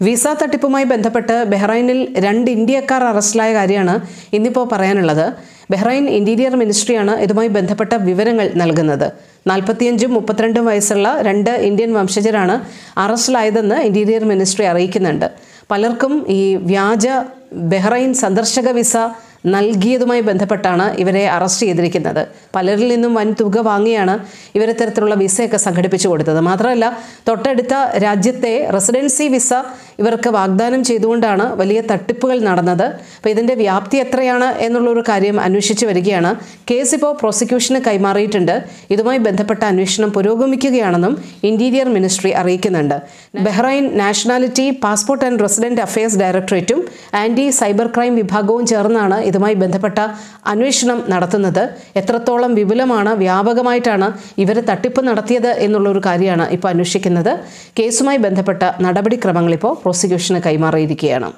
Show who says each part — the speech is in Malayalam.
Speaker 1: വിസ തട്ടിപ്പുമായി ബന്ധപ്പെട്ട് ബഹ്റൈനിൽ 2 ഇന്ത്യക്കാർ അറസ്റ്റിലായ കാര്യമാണ് ഇന്നിപ്പോൾ പറയാനുള്ളത്. ബഹ്റൈൻ ഇന്റീരിയർ മിനിസ്ട്രിയാണ് ഇതുമായി ബന്ധപ്പെട്ട വിവരങ്ങൾ നൽകുന്നത്. 45ഉം 32ഉം വയസ്സുള്ള 2 ഇന്ത്യൻ വംശജരാണ് അറസ്റ്റിലായതെന്ന് ഇന്റീരിയർ മിനിസ്ട്രി അറിയിക്കുന്നുണ്ട്. പലർക്കും ഈ വ്യാജ ബഹ്റൈൻ സന്ദർശക വിസ നൽകിയതുമായി ബന്ധപ്പെട്ടാണ് ഇവരെ അറസ്റ്റ് ചെയ്തിരിക്കുന്നത്. പലരിൽ നിന്നും വൻ തുക വാങ്ങിയാണ് ഇവരെ തരത്തിലുള്ള വിസയൊക്കെ സംഘടിപ്പിച്ചു കൊടുത്തത്. മാത്രമല്ല, തൊട്ടടുത്ത രാജ്യത്തെ റെസിഡൻസി വിസ ഇവർക്ക് വാഗ്ദാനം ചെയ്തുകൊണ്ടാണ് വലിയ തട്ടിപ്പുകൾ നടന്നത്. അപ്പോൾ ഇതിൻ്റെ വ്യാപ്തി എത്രയാണ് എന്നുള്ളൊരു കാര്യം അന്വേഷിച്ച് വരികയാണ്. കേസ് ഇപ്പോൾ പ്രോസിക്യൂഷന് കൈമാറിയിട്ടുണ്ട്. ഇതുമായി ബന്ധപ്പെട്ട അന്വേഷണം പുരോഗമിക്കുകയാണെന്നും ഇന്റീരിയർ മിനിസ്ട്രി അറിയിക്കുന്നുണ്ട്. Bahrain nationality, passport and resident affairs ഡയറക്ടറേറ്റും ആന്റി സൈബർ ക്രൈം വിഭാഗവും ചേർന്നാണ് ഇതുമായി ബന്ധപ്പെട്ട അന്വേഷണം നടത്തുന്നത്. എത്രത്തോളം വിപുലമാണ്, വ്യാപകമായിട്ടാണ് ഇവർ തട്ടിപ്പ് നടത്തിയത് എന്നുള്ളൊരു കാര്യമാണ് ഇപ്പോൾ അന്വേഷിക്കുന്നത്. കേസുമായി ബന്ധപ്പെട്ട നടപടിക്രമങ്ങൾ ഇപ്പോൾ പ്രോസിക്യൂഷന് കൈമാറിയിരിക്കുകയാണ്.